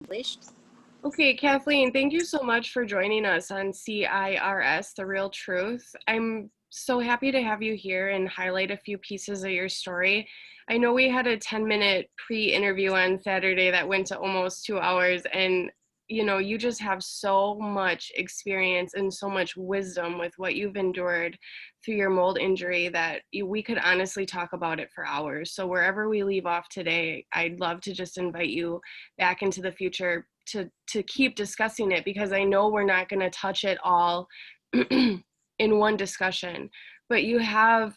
accomplished. Okay, Kathleen, thank you so much for joining us on CIRS, The Real Truth. I'm so happy to have you here and highlight a few pieces of your story. I know we had a 10-minute pre-interview on Saturday that went to almost 2 hours, and you just have so much experience and so much wisdom with what you've endured through your mold injury that we could honestly talk about it for hours. So wherever we leave off today, I'd love to just invite you back into the future to keep discussing it, because I know we're not going to touch it all in one discussion, but you have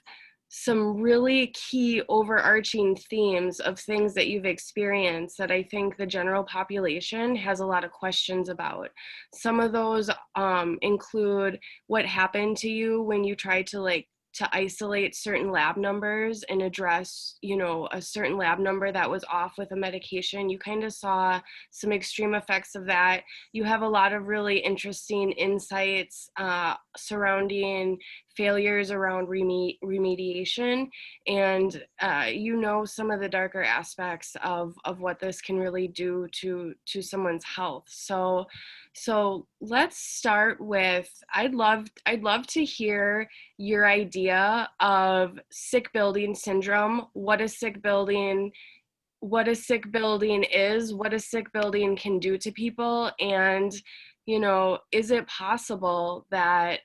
some really key overarching themes of things that you've experienced that I think the general population has a lot of questions about. Some of those include what happened to you when you tried to isolate certain lab numbers and address, a certain lab number that was off with a medication. You kind of saw some extreme effects of that. You have a lot of really interesting insights surrounding failures around remediation, and some of the darker aspects of what this can really do to someone's health. So let's start with, I'd love to hear your idea of sick building syndrome, what a sick building is, what a sick building can do to people, and is it possible that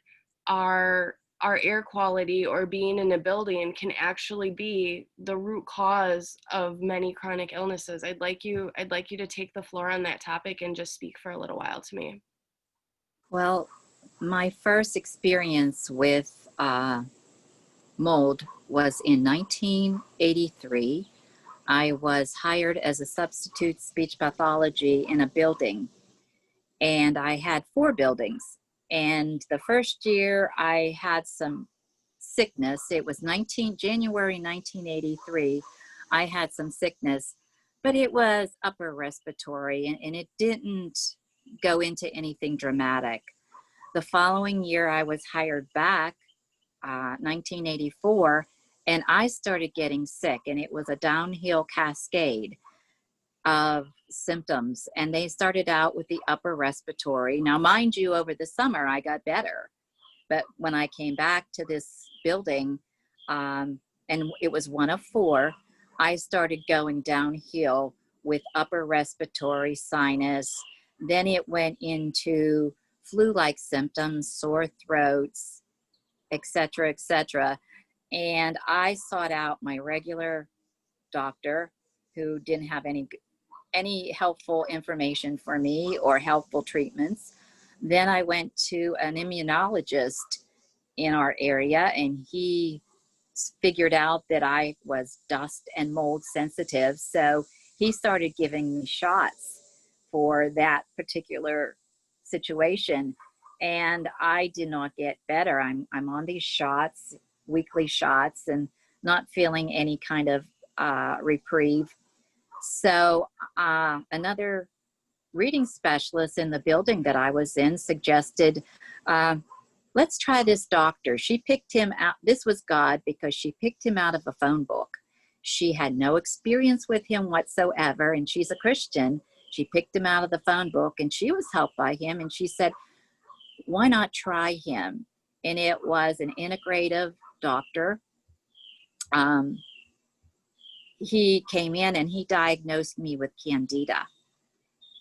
our air quality or being in a building can actually be the root cause of many chronic illnesses? I'd like you to take the floor on that topic and just speak for a little while to me. Well, my first experience with mold was in 1983. I was hired as a substitute speech pathology in a building, and I had 4 buildings. And the first year I had some sickness. It was January 1983. I had some sickness, but it was upper respiratory, and it didn't go into anything dramatic. The following year I was hired back, 1984, and I started getting sick, and it was a downhill cascade of symptoms, and they started out with the upper respiratory. Now, mind you, over the summer I got better, but when I came back to this building, and it was one of 4, I started going downhill with upper respiratory, sinus. Then it went into flu-like symptoms, sore throats, etc., etc. And I sought out my regular doctor, who didn't have any helpful information for me or helpful treatments. Then I went to an immunologist in our area, and he figured out that I was dust and mold sensitive. So he started giving me shots for that particular situation, and I did not get better. I'm on these shots, weekly shots, and not feeling any kind of reprieve. So another reading specialist in the building that I was in suggested, let's try this doctor. She picked him out. This was God, because she picked him out of a phone book. She had no experience with him whatsoever, and she's a Christian. She picked him out of the phone book, and she was helped by him. And she said, why not try him? And it was an integrative doctor. He came in and he diagnosed me with candida.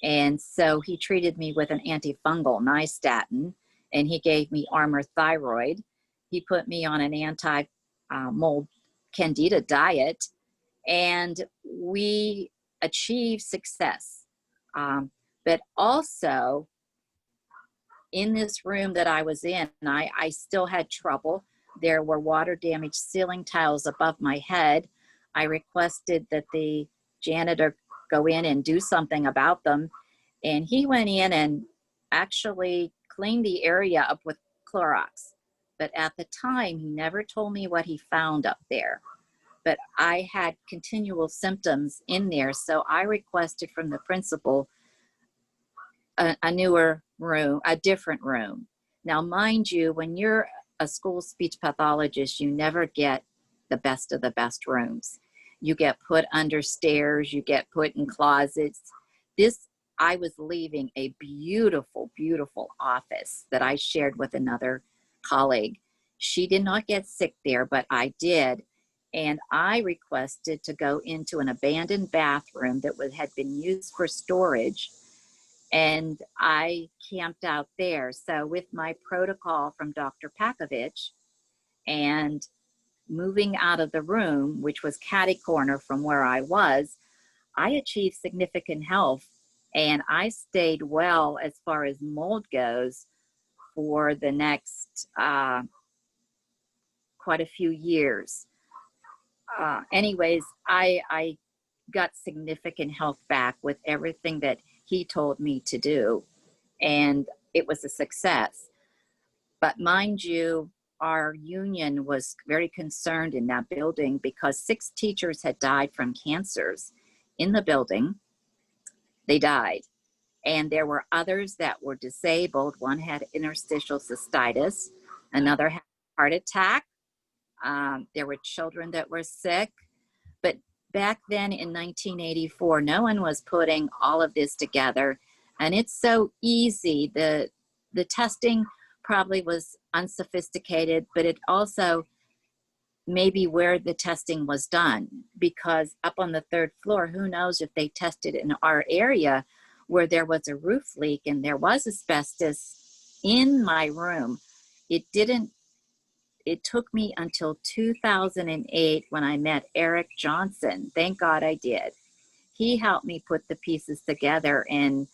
And so he treated me with an antifungal, nystatin, and he gave me Armour Thyroid. He put me on an anti-mold candida diet, and we achieved success. But also, in this room that I was in, I still had trouble. There were water-damaged ceiling tiles above my head. I requested that the janitor go in and do something about them. And he went in and actually cleaned the area up with Clorox. But at the time, he never told me what he found up there. But I had continual symptoms in there. So I requested from the principal a newer room, a different room. Now, mind you, when you're a school speech pathologist, you never get the best of the best rooms. You get put under stairs, you get put in closets. This I was leaving a beautiful, beautiful office that I shared with another colleague. She did not get sick there, but I did. And I requested to go into an abandoned bathroom that had been used for storage. And I camped out there. So, with my protocol from Dr. Pakovich and moving out of the room, which was catty corner from where I was, I achieved significant health, and I stayed well as far as mold goes for the next quite a few years. Anyways, I got significant health back with everything that he told me to do, and it was a success. But mind you, our union was very concerned in that building because 6 teachers had died from cancers in the building. They died. And there were others that were disabled. One had interstitial cystitis, another had a heart attack. There were children that were sick. But back then in 1984, no one was putting all of this together. And it's so easy. The testing probably was unsophisticated, but it also maybe where the testing was done, because up on the 3rd floor, who knows if they tested in our area where there was a roof leak and there was asbestos in my room. It took me until 2008 when I met Eric Johnson. Thank God I did. He helped me put the pieces together, and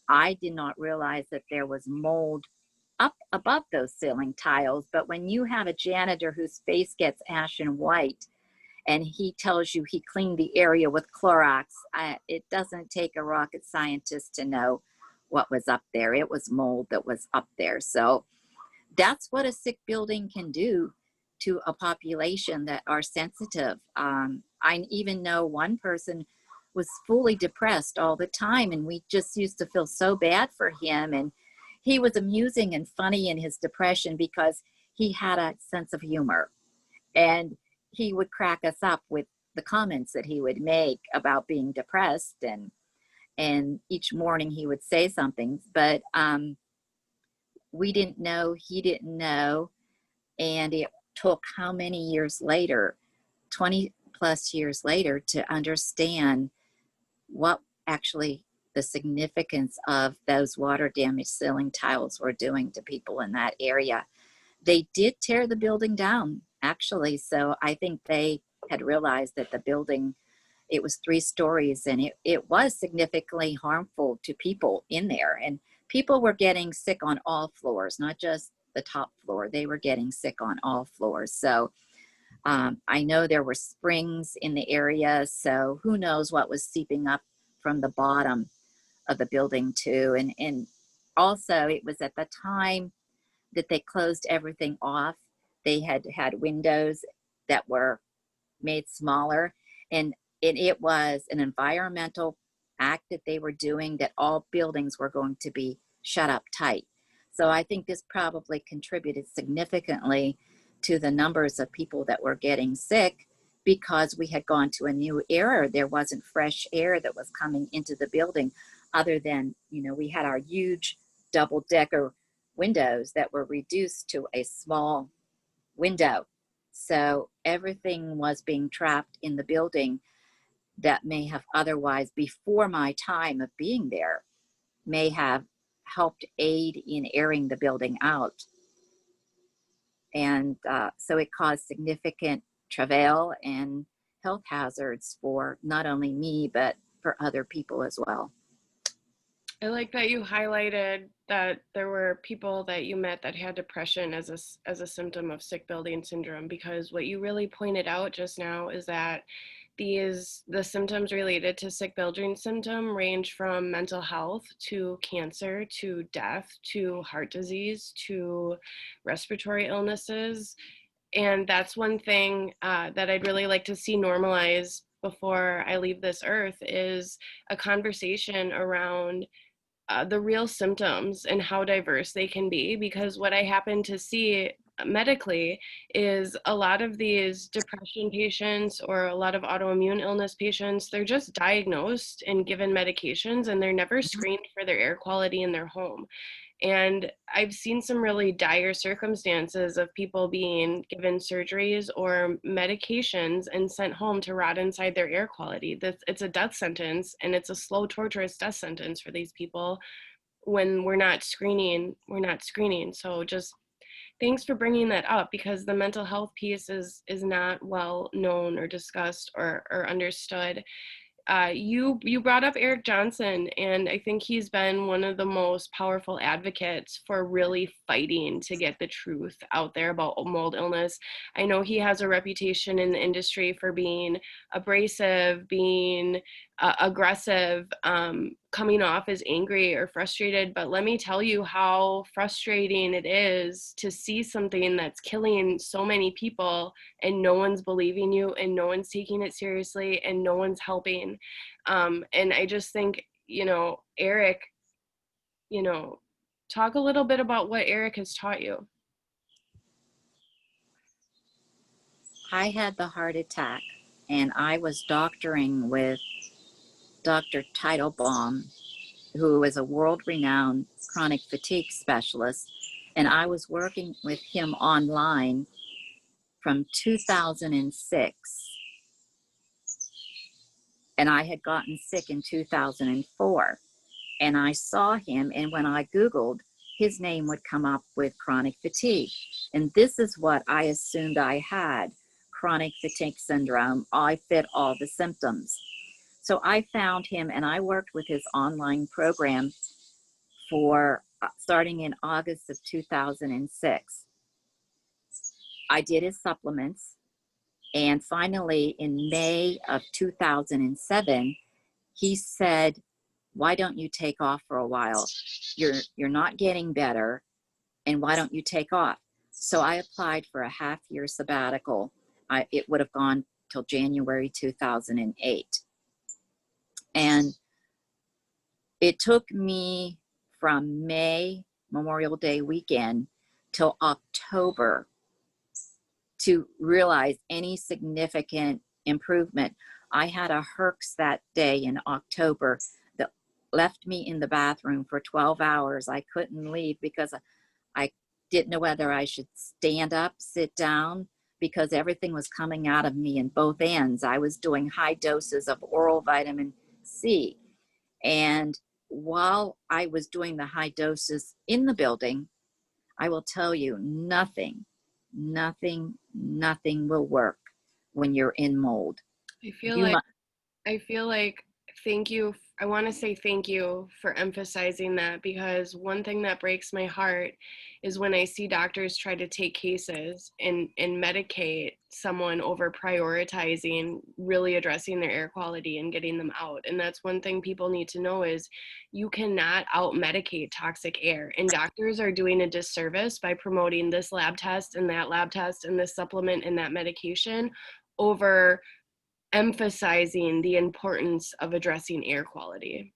I did not realize that there was mold up above those ceiling tiles. But when you have a janitor whose face gets ashen white and he tells you he cleaned the area with Clorox, it doesn't take a rocket scientist to know what was up there. It was mold that was up there. So that's what a sick building can do to a population that are sensitive. I even know one person was fully depressed all the time, and we just used to feel so bad for him. And he was amusing and funny in his depression because he had a sense of humor. And he would crack us up with the comments that he would make about being depressed. And each morning he would say something. But we didn't know, he didn't know. And it took how many years later, 20 plus years later, to understand what actually the significance of those water damaged ceiling tiles were doing to people in that area. They did tear the building down, actually. So I think they had realized that the building, it was 3 stories, and it was significantly harmful to people in there. And people were getting sick on all floors, not just the top floor. They were getting sick on all floors. So I know there were springs in the area, so who knows what was seeping up from the bottom of the building too. And also it was at the time that they closed everything off. They had windows that were made smaller, and it was an environmental act that they were doing, that all buildings were going to be shut up tight. So I think this probably contributed significantly to the numbers of people that were getting sick, because we had gone to a new era. There wasn't fresh air that was coming into the building, other than, we had our huge double-decker windows that were reduced to a small window. So everything was being trapped in the building that may have otherwise, before my time of being there, may have helped aid in airing the building out. And so it caused significant travail and health hazards for not only me, but for other people as well. I like that you highlighted that there were people that you met that had depression as a symptom of sick building syndrome, because what you really pointed out just now is that the symptoms related to sick building syndrome range from mental health to cancer to death to heart disease to respiratory illnesses. And that's one thing that I'd really like to see normalized before I leave this earth, is a conversation around the real symptoms and how diverse they can be. Because what I happen to see medically is a lot of these depression patients or a lot of autoimmune illness patients, they're just diagnosed and given medications and they're never screened for their air quality in their home. And I've seen some really dire circumstances of people being given surgeries or medications and sent home to rot inside their air quality. It's a death sentence, and it's a slow, torturous death sentence for these people when we're not screening. So just thanks for bringing that up, because the mental health piece is not well known or discussed or understood. You brought up Eric Johnson, and I think he's been one of the most powerful advocates for really fighting to get the truth out there about mold illness. I know he has a reputation in the industry for being abrasive, being aggressive, coming off as angry or frustrated, but let me tell you how frustrating it is to see something that's killing so many people and no one's believing you and no one's taking it seriously and no one's helping. And I just think, Eric, talk a little bit about what Eric has taught you. I had the heart attack and I was doctoring with Dr. Teitelbaum, who is a world-renowned chronic fatigue specialist. And I was working with him online from 2006. And I had gotten sick in 2004. And I saw him, and when I Googled, his name would come up with chronic fatigue. And this is what I assumed I had, chronic fatigue syndrome. I fit all the symptoms. So I found him and I worked with his online program for starting in August of 2006. I did his supplements, and finally in May of 2007, he said, why don't you take off for a while? You're not getting better, and why don't you take off? So I applied for a half-year sabbatical. It would have gone till January 2008. And it took me from May, Memorial Day weekend, till October to realize any significant improvement. I had a herx that day in October that left me in the bathroom for 12 hours. I couldn't leave because I didn't know whether I should stand up, sit down, because everything was coming out of me in both ends. I was doing high doses of oral vitamin C. And while I was doing the high doses in the building, I will tell you, nothing will work when you're in mold. I feel like thank you. I want to say thank you for emphasizing that, because one thing that breaks my heart is when I see doctors try to take cases and medicate someone over prioritizing really addressing their air quality and getting them out. And that's one thing people need to know is you cannot out medicate toxic air. And doctors are doing a disservice by promoting this lab test and that lab test and this supplement and that medication over emphasizing the importance of addressing air quality.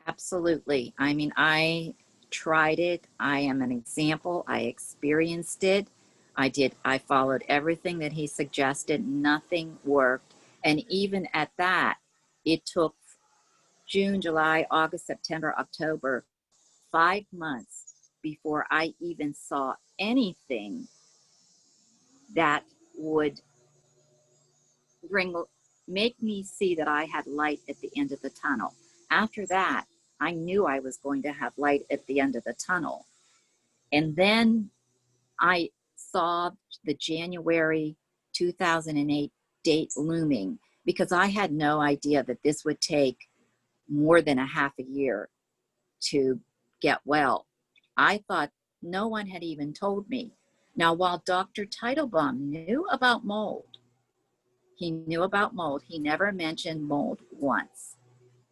Absolutely. I mean, I tried it. I am an example. I experienced it. I followed everything that he suggested. Nothing worked. And even at that, it took June, July, August, September, October, 5 months before I even saw anything that would make me see that I had light at the end of the tunnel. After that, I knew I was going to have light at the end of the tunnel. And then I saw the January 2008 date looming, because I had no idea that this would take more than a half a year to get well. I thought no one had even told me. Now, while Dr. Teitelbaum knew about mold, he never mentioned mold once.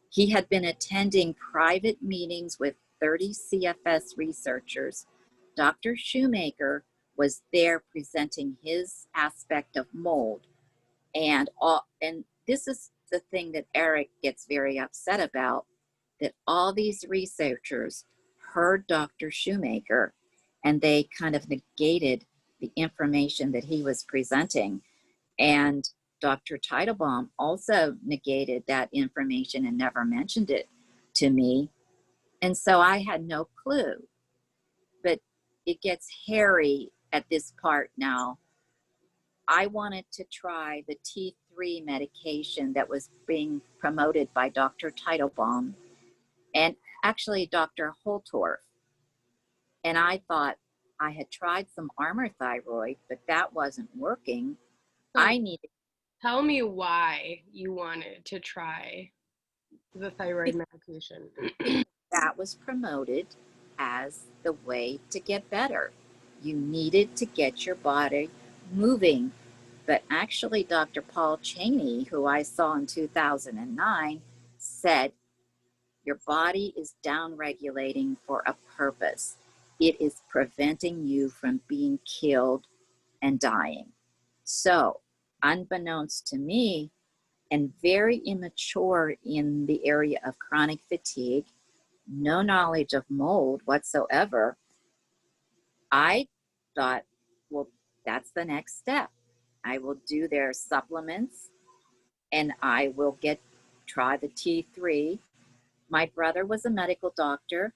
He had been attending private meetings with 30 CFS researchers. Dr. Shoemaker was there presenting his aspect of mold. And this is the thing that Eric gets very upset about, that all these researchers heard Dr. Shoemaker and they kind of negated the information that he was presenting. And Dr. Teitelbaum also negated that information and never mentioned it to me. And so I had no clue. But it gets hairy at this part now. I wanted to try the T3 medication that was being promoted by Dr. Teitelbaum and actually Dr. Holtorf. And I thought I had tried some Armour thyroid, but that wasn't working. So I needed. tell me why you wanted to try the thyroid medication. That was promoted as the way to get better. You needed to get your body moving. But actually, Dr. Paul Cheney, who I saw in 2009, said your body is downregulating for a purpose. It is preventing you from being killed and dying. So, unbeknownst to me, and very immature in the area of chronic fatigue, no knowledge of mold whatsoever, I thought, well, that's the next step. I will do their supplements and I will try the T3. My brother was a medical doctor.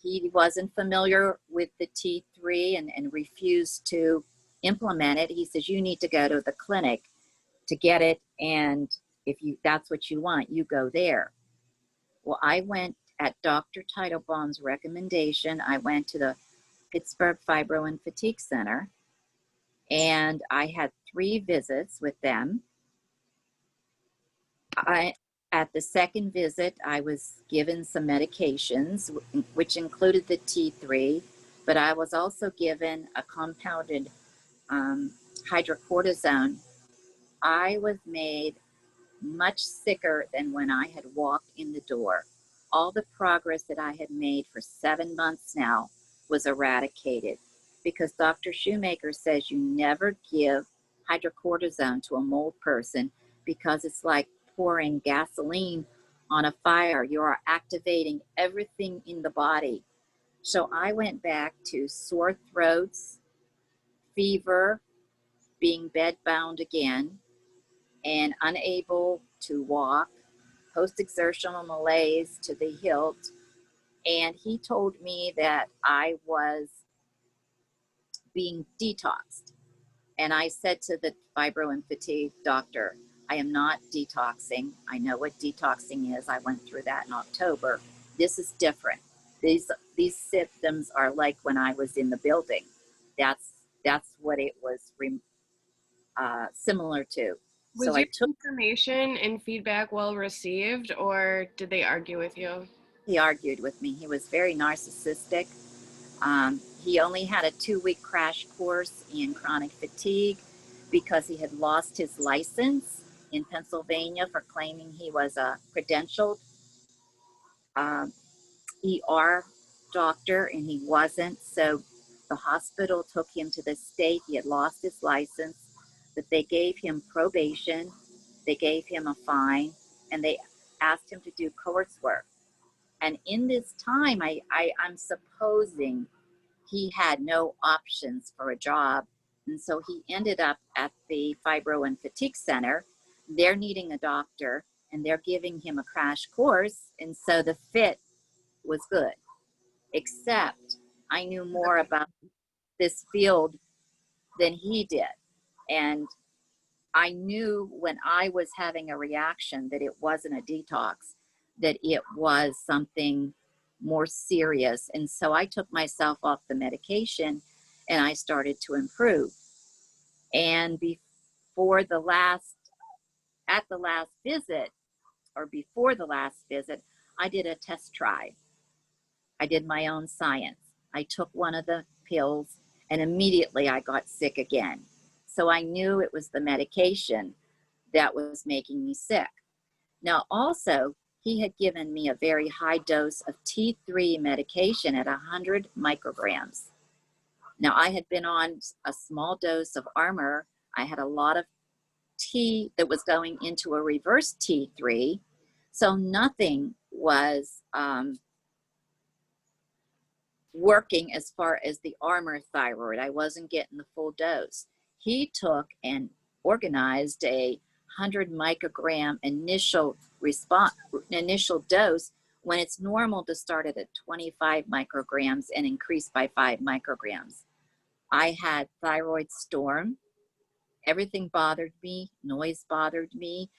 He wasn't familiar with the T3 and refused to implement it. He says, you need to go to the clinic to get it. And if that's what you want, you go there. Well, I went at Dr. Teitelbaum's recommendation. I went to the Pittsburgh Fibro and Fatigue Center, and I had 3 visits with them. At the second visit, I was given some medications, which included the T3, but I was also given a compounded hydrocortisone. I was made much sicker than when I had walked in the door. All the progress that I had made for 7 months now was eradicated because Dr. Shoemaker says you never give hydrocortisone to a mold person because it's like pouring gasoline on a fire. You are activating everything in the body. So I went back to sore throats, fever, being bedbound again, and unable to walk, post-exertional malaise to the hilt. And he told me that I was being detoxed. And I said to the fibro and fatigue doctor, I am not detoxing. I know what detoxing is. I went through that in October. This is different. These symptoms are like when I was in the building. That's what it was similar to. Was So I your took. information and feedback well received, or did they argue with you? He argued with me. He was very narcissistic. He only had a 2-week crash course in chronic fatigue because he had lost his license in Pennsylvania for claiming he was a credentialed ER doctor, and he wasn't. So the hospital took him to the state. He had lost his license, but they gave him probation. They gave him a fine, and they asked him to do coursework. And in this time, I'm supposing he had no options for a job. And so he ended up at the Fibro and Fatigue Center. They're needing a doctor and they're giving him a crash course. And so the fit was good, except I knew more about this field than he did. And I knew when I was having a reaction that it wasn't a detox, that it was something more serious. And so I took myself off the medication and I started to improve. And at the last visit, or before the last visit, I did a test try. I did my own science. I took one of the pills and immediately I got sick again. So I knew it was the medication that was making me sick. Now, also, he had given me a very high dose of T3 medication at 100 micrograms. Now, I had been on a small dose of Armour. I had a lot of T that was going into a reverse T3. So nothing was working as far as the armor thyroid. I wasn't getting the full dose. He took and organized a 100 microgram initial dose when it's normal to start at 25 micrograms and increase by 5 micrograms. I had thyroid storm. Everything bothered me. Noise bothered me.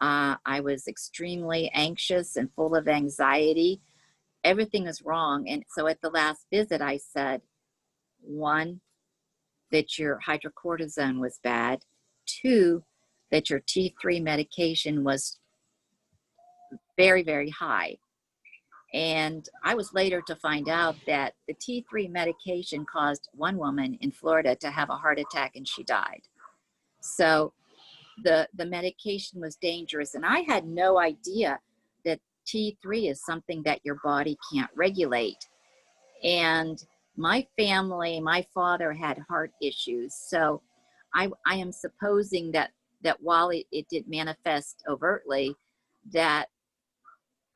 I was extremely anxious and full of anxiety. Everything was wrong. And so at the last visit, I said, one, that your hydrocortisone was bad. Two, that your T3 medication was very, very high. And I was later to find out that the T3 medication caused one woman in Florida to have a heart attack and she died. So the medication was dangerous. And I had no idea that T3 is something that your body can't regulate. And my family, my father had heart issues. So I am supposing that while it did manifest overtly, that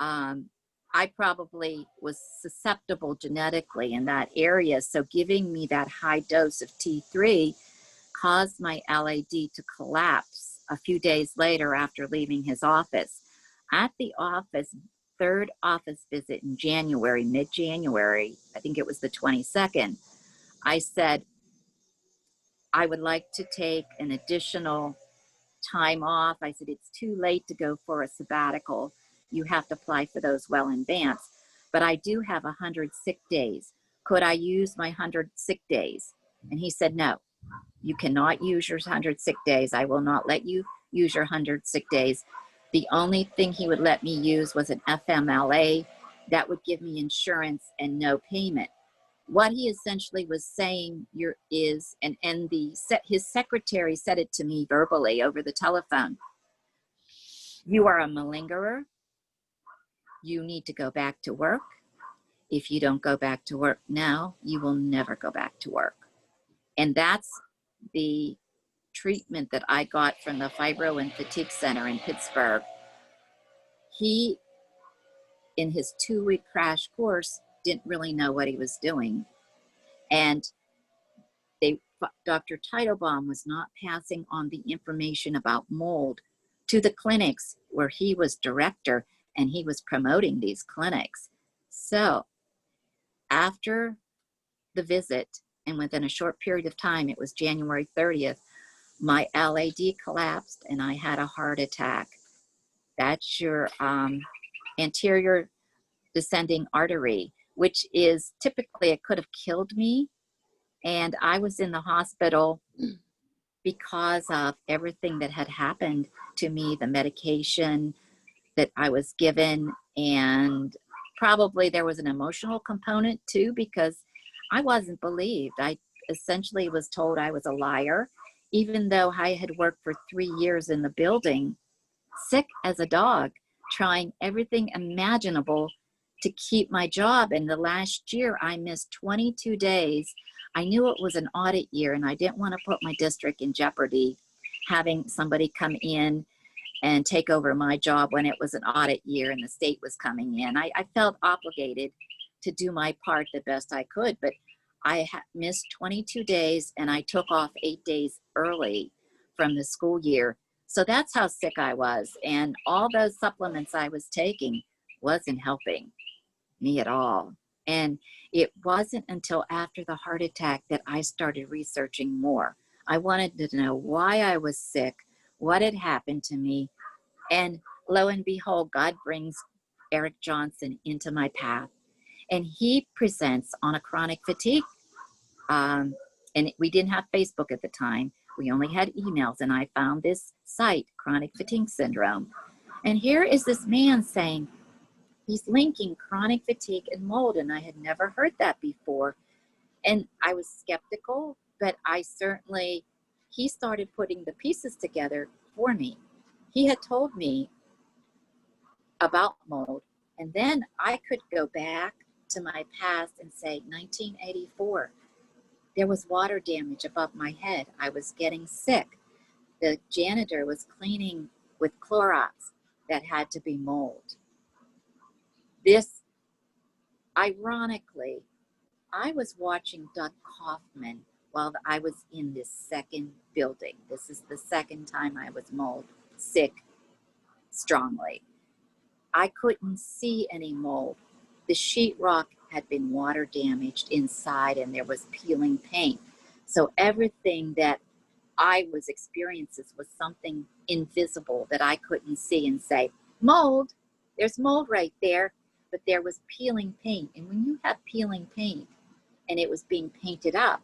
I probably was susceptible genetically in that area. So giving me that high dose of T3 caused my LAD to collapse a few days later after leaving his office. At the office, third office visit in January, mid-January, I think it was the 22nd, I said, I would like to take an additional time off. I said, it's too late to go for a sabbatical. You have to apply for those well in advance. But I do have 100 sick days. Could I use my 100 sick days? And he said, no, you cannot use your 100 sick days. I will not let you use your 100 sick days. The only thing he would let me use was an FMLA that would give me insurance and no payment. What he essentially was saying is, his secretary said it to me verbally over the telephone. You are a malingerer. You need to go back to work. If you don't go back to work now, you will never go back to work. And that's the treatment that I got from the Fibro and Fatigue Center in Pittsburgh. He, in his 2-week crash course, didn't really know what he was doing. And Dr. Teitelbaum was not passing on the information about mold to the clinics where he was director, and he was promoting these clinics. So after the visit, and within a short period of time, it was January 30th, my LAD collapsed and I had a heart attack. That's your anterior descending artery, which is typically, it could have killed me. And I was in the hospital because of everything that had happened to me, the medication that I was given, and probably there was an emotional component too, because I wasn't believed. I essentially was told I was a liar, even though I had worked for 3 years in the building, sick as a dog, trying everything imaginable to keep my job. And the last year I missed 22 days. I knew it was an audit year and I didn't want to put my district in jeopardy, having somebody come in and take over my job when it was an audit year and the state was coming in. I felt obligated to do my part the best I could, but I missed 22 days and I took off 8 days early from the school year. So that's how sick I was. And all those supplements I was taking wasn't helping me at all. And it wasn't until after the heart attack that I started researching more. I wanted to know why I was sick, what had happened to me. And lo and behold, God brings Eric Johnson into my path. And he presents on a chronic fatigue. And we didn't have Facebook at the time. We only had emails. And I found this site, Chronic Fatigue Syndrome. And here is this man saying, he's linking chronic fatigue and mold. And I had never heard that before. And I was skeptical, but he started putting the pieces together for me. He had told me about mold. And then I could go back to my past and say, 1984, there was water damage above my head. I was getting sick. The janitor was cleaning with Clorox. That had to be mold. This, ironically, I was watching Doug Kaufman while I was in this second building. This is the second time I was mold sick strongly. I couldn't see any mold. The sheetrock had been water damaged inside and there was peeling paint. So everything that I was experiencing was something invisible that I couldn't see and say, mold, there's mold right there, but there was peeling paint. And when you have peeling paint and it was being painted up,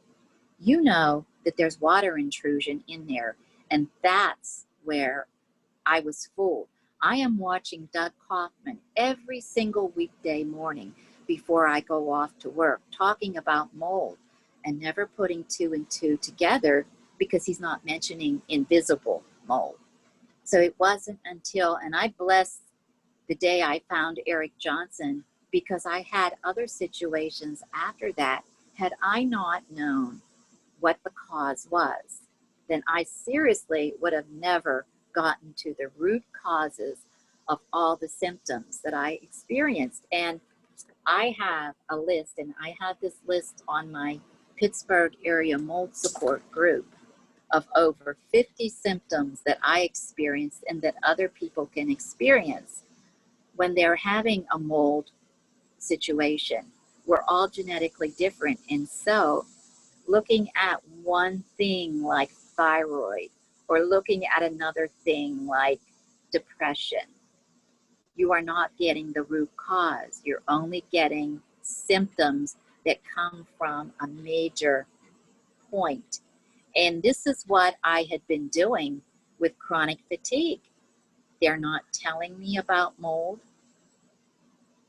you know that there's water intrusion in there. And that's where I was fooled. I am watching Doug Kaufman every single weekday morning before I go off to work, talking about mold and never putting two and two together because he's not mentioning invisible mold. So it wasn't until, and I bless the day I found Eric Johnson, because I had other situations after that. Had I not known what the cause was, then I seriously would have never gotten to the root causes of all the symptoms that I experienced. And I have a list, and I have this list on my Pittsburgh area mold support group of over 50 symptoms that I experienced and that other people can experience when they're having a mold situation. We're all genetically different. And so looking at one thing like thyroid or looking at another thing like depression, you are not getting the root cause. You're only getting symptoms that come from a major point. And this is what I had been doing with chronic fatigue. They're not telling me about mold.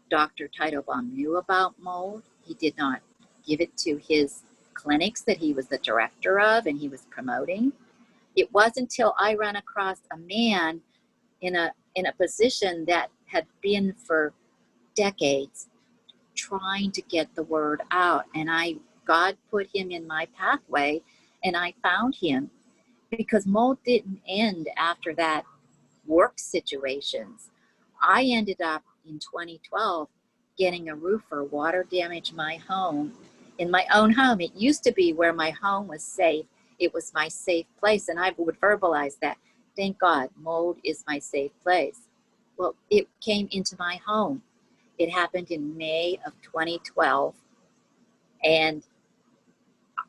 Dr. Teitelbaum knew about mold. He did not give it to his clinics that he was the director of and he was promoting. It wasn't until I ran across a man in a position that had been for decades trying to get the word out, and God put him in my pathway, and I found him because mold didn't end after that work situations. I ended up in 2012 getting a roofer water damage my home, in my own home. It used to be where my home was safe. It was my safe place, and I would verbalize that. Thank God, mold is my safe place. Well, it came into my home. It happened in May of 2012, and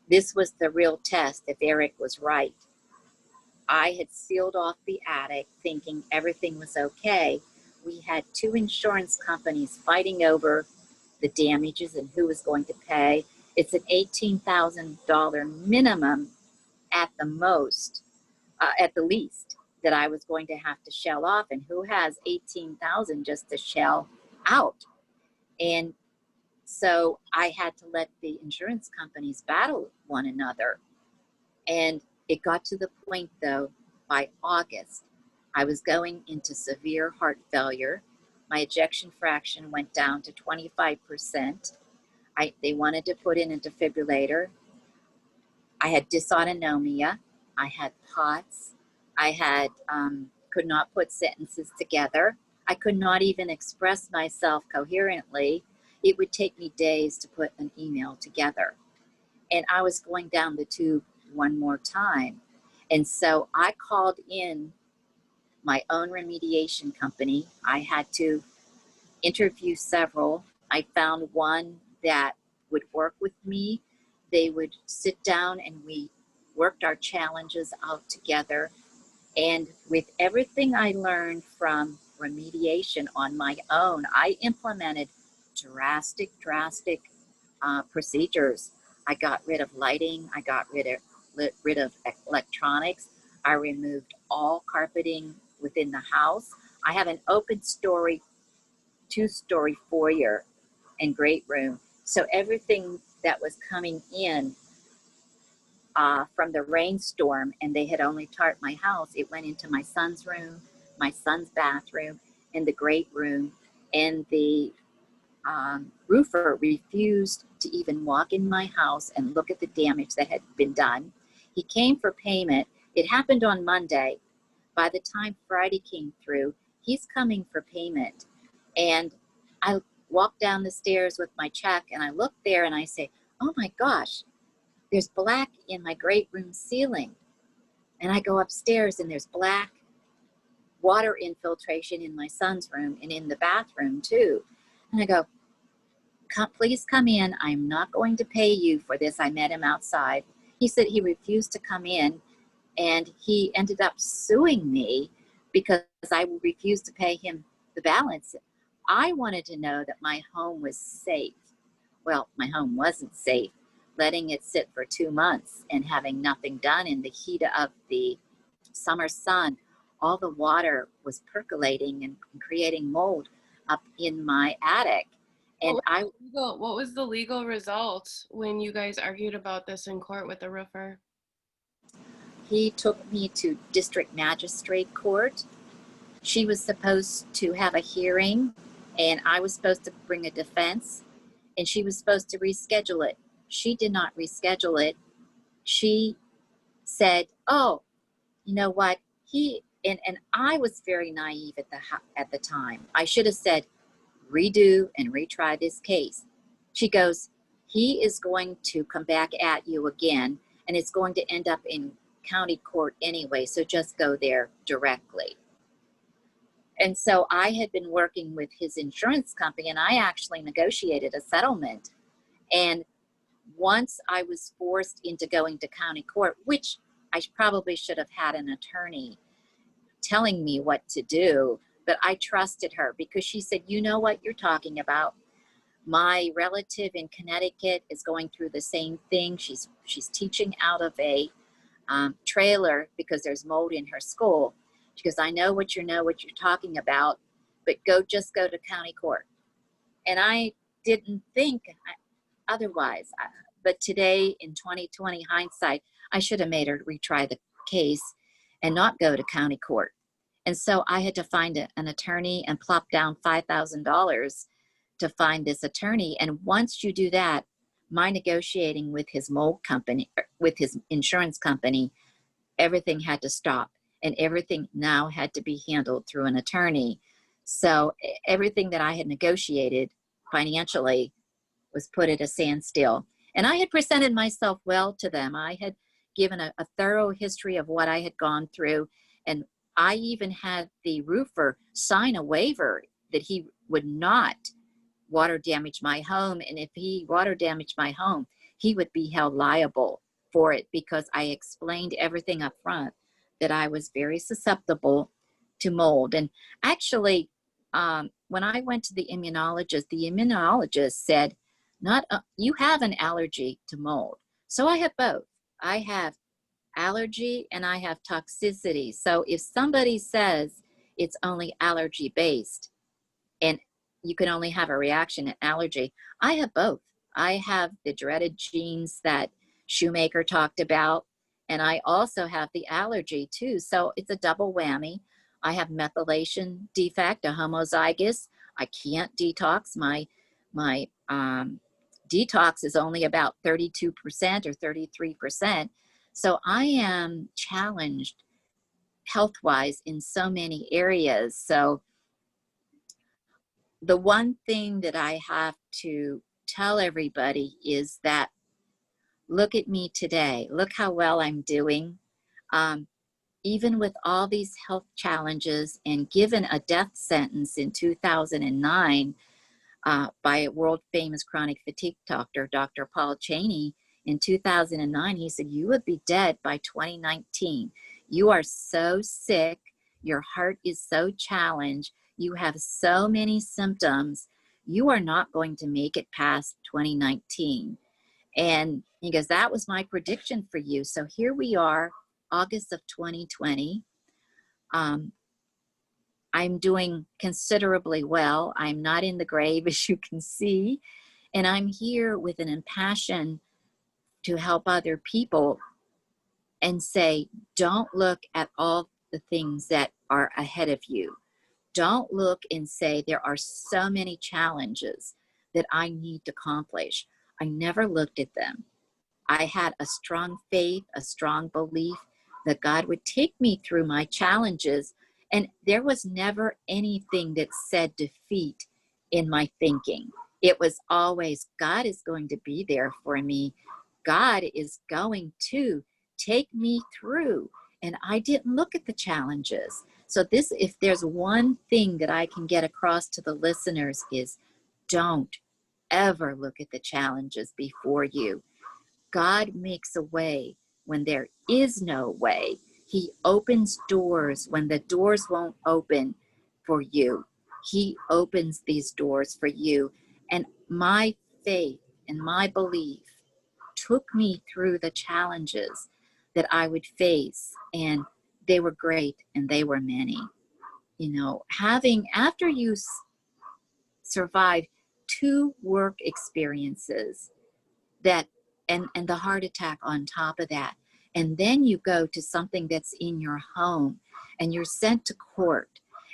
this was the real test if Eric was right. I had sealed off the attic thinking everything was okay. We had two insurance companies fighting over the damages and who was going to pay. It's an $18,000 minimum at the most, at the least, that I was going to have to shell off, and who has $18,000 just to shell out? And so I had to let the insurance companies battle one another. And it got to the point, though, by August, I was going into severe heart failure. My ejection fraction went down to 25%. They wanted to put in a defibrillator. I had dysautonomia. I had POTS. I had could not put sentences together. I could not even express myself coherently. It would take me days to put an email together. And I was going down the tube one more time. And so I called in my own remediation company. I had to interview several. I found one that would work with me. They would sit down and we worked our challenges out together. And with everything I learned from remediation on my own, I implemented drastic procedures. I got rid of lighting. I got rid of electronics. I removed all carpeting within the house. I have an open story, 2-story foyer and great room. So everything that was coming in from the rainstorm, and they had only tarped my house, it went into my son's room, my son's bathroom, and the great room. And the roofer refused to even walk in my house and look at the damage that had been done. He came for payment. It happened on Monday. By the time Friday came through, he's coming for payment. And walk down the stairs with my check, and I look there and I say, oh my gosh, there's black in my great room ceiling. And I go upstairs and there's black water infiltration in my son's room and in the bathroom too. And I go, please come in. I'm not going to pay you for this. I met him outside. He said he refused to come in, and he ended up suing me because I refused to pay him the balance. I wanted to know that my home was safe. Well, my home wasn't safe. Letting it sit for 2 months and having nothing done in the heat of the summer sun, all the water was percolating and creating mold up in my attic. And What was the legal result when you guys argued about this in court with the roofer? He took me to district magistrate court. She was supposed to have a hearing, and I was supposed to bring a defense, and she was supposed to reschedule it. She did not reschedule it. She said, oh, you know what? And I was very naive at the time. I should have said, redo and retry this case. She goes, he is going to come back at you again, and it's going to end up in county court anyway, so just go there directly. And so I had been working with his insurance company, and I actually negotiated a settlement. And once I was forced into going to county court, which I probably should have had an attorney telling me what to do, but I trusted her because she said, you know what you're talking about. My relative in Connecticut is going through the same thing. She's teaching out of a trailer because there's mold in her school. She goes, I know what you're talking about, but just go to county court. And I didn't think otherwise. But today, in 2020 hindsight, I should have made her retry the case and not go to county court. And so I had to find an attorney and plop down $5,000 to find this attorney. And once you do that, my negotiating with his mold company, with his insurance company, everything had to stop. And everything now had to be handled through an attorney. So everything that I had negotiated financially was put at a standstill. And I had presented myself well to them. I had given a thorough history of what I had gone through. And I even had the roofer sign a waiver that he would not water damage my home. And if he water damaged my home, he would be held liable for it because I explained everything up front, that I was very susceptible to mold. And actually, when I went to the immunologist said, you have an allergy to mold. So I have both. I have allergy and I have toxicity. So if somebody says it's only allergy based and you can only have a reaction at allergy, I have both. I have the dreaded genes that Shoemaker talked about, and I also have the allergy too. So it's a double whammy. I have methylation defect, a homozygous. I can't detox. My detox is only about 32% or 33%. So I am challenged health-wise in so many areas. So the one thing that I have to tell everybody is that look at me today. Look how well I'm doing. Even with all these health challenges and given a death sentence in 2009 by a world famous chronic fatigue doctor, Dr. Paul Cheney, in 2009, he said, you would be dead by 2019. You are so sick. Your heart is so challenged. You have so many symptoms. You are not going to make it past 2019. And he goes, that was my prediction for you. So here we are, August of 2020. I'm doing considerably well. I'm not in the grave, as you can see. And I'm here with an impassion to help other people and say, don't look at all the things that are ahead of you. Don't look and say, there are so many challenges that I need to accomplish. I never looked at them. I had a strong faith, a strong belief that God would take me through my challenges. And there was never anything that said defeat in my thinking. It was always, God is going to be there for me. God is going to take me through. And I didn't look at the challenges. So this, if there's one thing that I can get across to the listeners, is don't ever look at the challenges before you. God makes a way when there is no way. He opens doors when the doors won't open for you. He opens these doors for you. And my faith and my belief took me through the challenges that I would face. And they were great and they were many. You know, after you survive 2 work experiences, that and the heart attack on top of that, and then you go to something that's in your home and you're sent to court,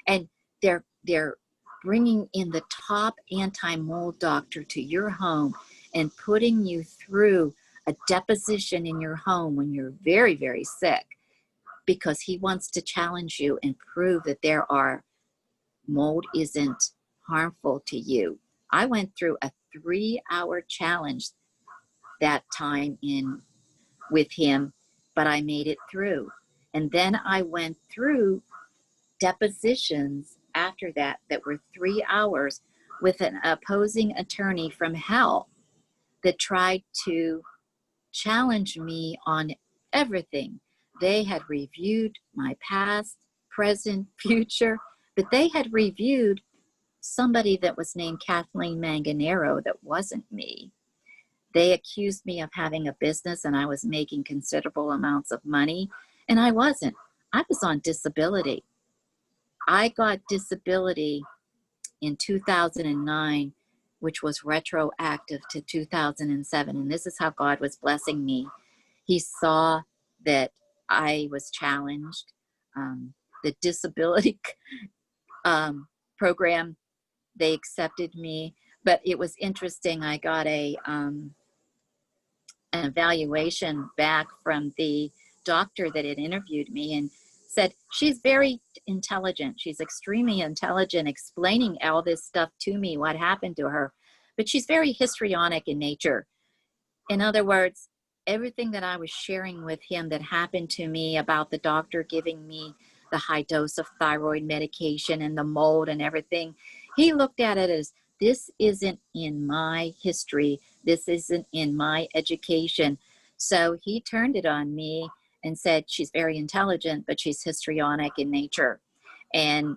and they're bringing in the top anti-mold doctor to your home and putting you through a deposition in your home when you're very, very sick, because he wants to challenge you and prove that mold isn't harmful to you. I went through a 3-hour challenge that time with him, but I made it through. And then I went through depositions after that were 3 hours with an opposing attorney from hell that tried to challenge me on everything. They had reviewed my past, present, future, but they had reviewed somebody that was named Kathleen Manganero that wasn't me. They accused me of having a business and I was making considerable amounts of money, and I wasn't. I was on disability. I got disability in 2009, which was retroactive to 2007. And this is how God was blessing me. He saw that I was challenged. The disability program, they accepted me. But it was interesting. I got an evaluation back from the doctor that had interviewed me, and said, she's very intelligent. She's extremely intelligent, explaining all this stuff to me, what happened to her. But she's very histrionic in nature. In other words, everything that I was sharing with him that happened to me about the doctor giving me the high dose of thyroid medication and the mold and everything, he looked at it as, this isn't in my history. This isn't in my education. So he turned it on me and said, she's very intelligent, but she's histrionic in nature. And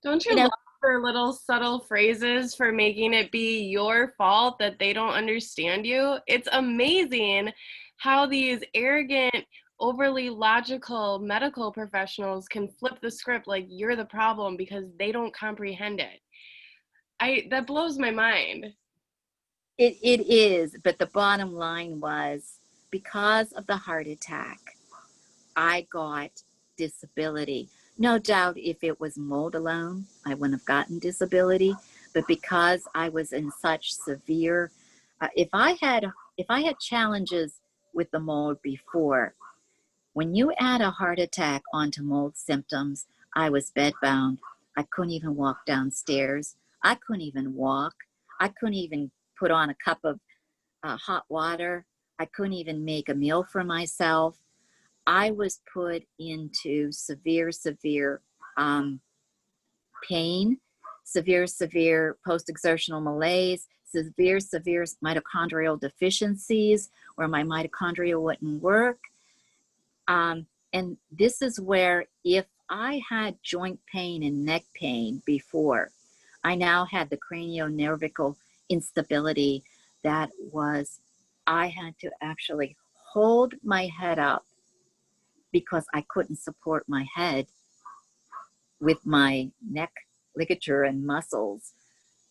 don't you love her little subtle phrases for making it be your fault that they don't understand you? It's amazing how these arrogant, overly logical medical professionals can flip the script like you're the problem because they don't comprehend it. That blows my mind. It is, but the bottom line was, because of the heart attack, I got disability. No doubt if it was mold alone, I wouldn't have gotten disability, but because I was in such severe, if I had challenges with the mold before, when you add a heart attack onto mold symptoms, I was bedbound. I couldn't even walk downstairs. I couldn't even walk. I couldn't even put on a cup of hot water. I couldn't even make a meal for myself. I was put into severe pain, severe post-exertional malaise, severe mitochondrial deficiencies where my mitochondria wouldn't work. And this is where, if I had joint pain and neck pain before, I now had the cranionervical instability that was, I had to actually hold my head up because I couldn't support my head with my neck ligature and muscles.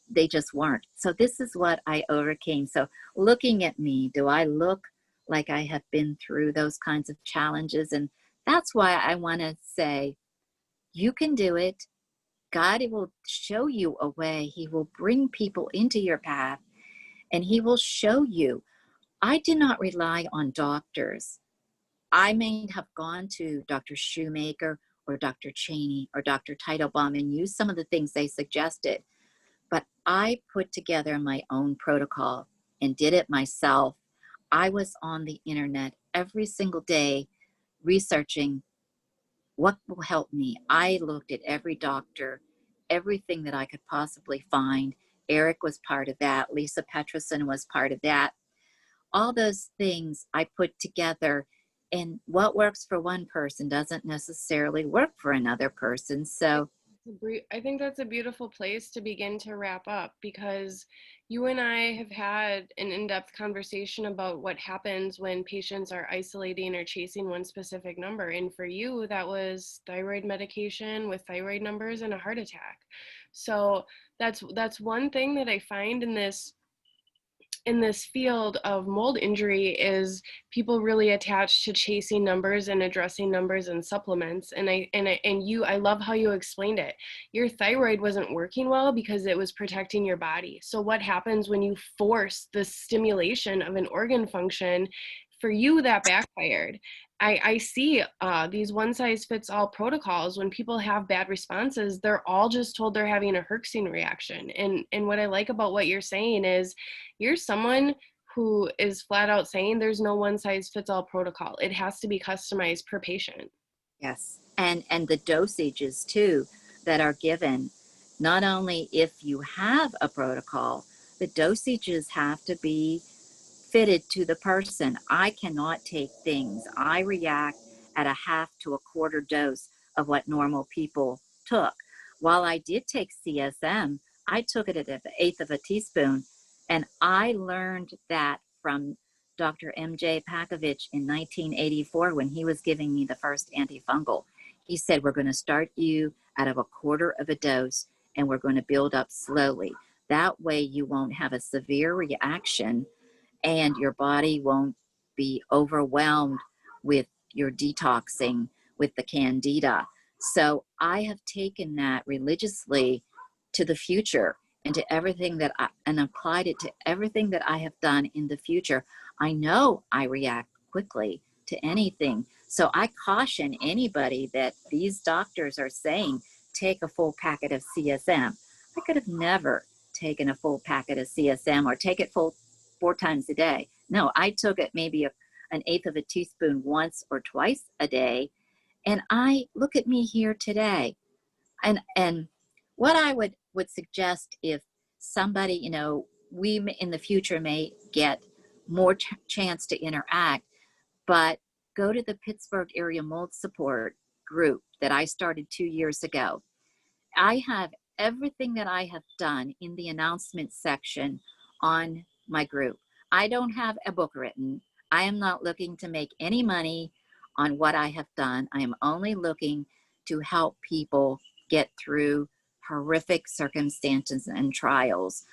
They just weren't. So this is what I overcame. So looking at me, do I look like I have been through those kinds of challenges? And that's why I want to say, you can do it. God will show you a way. He will bring people into your path and he will show you. I do not rely on doctors. I may have gone to Dr. Shoemaker or Dr. Cheney or Dr. Teitelbaum and used some of the things they suggested, but I put together my own protocol and did it myself. I was on the internet every single day researching what will help me. I looked at every doctor, everything that I could possibly find. Eric was part of that. Lisa Peterson was part of that. All those things I put together, and what works for one person doesn't necessarily work for another person. So I think that's a beautiful place to begin to wrap up, because you and I have had an in-depth conversation about what happens when patients are isolating or chasing one specific number. And for you, that was thyroid medication with thyroid numbers and a heart attack. So that's one thing that I find in this field of mold injury is people really attached to chasing numbers and addressing numbers and supplements. I love how you explained it. Your thyroid wasn't working well because it was protecting your body. So what happens when you force the stimulation of an organ function? For you, that backfired. I see these one-size-fits-all protocols. When people have bad responses, they're all just told they're having a herxing reaction. And what I like about what you're saying is you're someone who is flat out saying there's no one-size-fits-all protocol. It has to be customized per patient. yes, and the dosages too that are given, not only if you have a protocol, the dosages have to be fitted to the person. I cannot take things. I react at a half to a quarter dose of what normal people took. While I did take CSM, I took it at an eighth of a teaspoon. And I learned that from Dr. M.J. Pakovich in 1984 when he was giving me the first antifungal. He said, we're going to start you out of a quarter of a dose and we're going to build up slowly. That way you won't have a severe reaction and your body won't be overwhelmed with your detoxing with the candida. So I have taken that religiously to the future and to everything and applied it to everything that I have done in the future. I know I react quickly to anything. So I caution anybody that these doctors are saying, take a full packet of CSM. I could have never taken a full packet of CSM or take it full 4 times a day. No, I took it maybe an eighth of a teaspoon once or twice a day. And I look at me here today. And what I would suggest, if somebody, we in the future may get more chance to interact, but go to the Pittsburgh area mold support group that I started 2 years ago. I have everything that I have done in the announcement section on my group. I don't have a book written. I am not looking to make any money on what I have done. I am only looking to help people get through horrific circumstances and trials.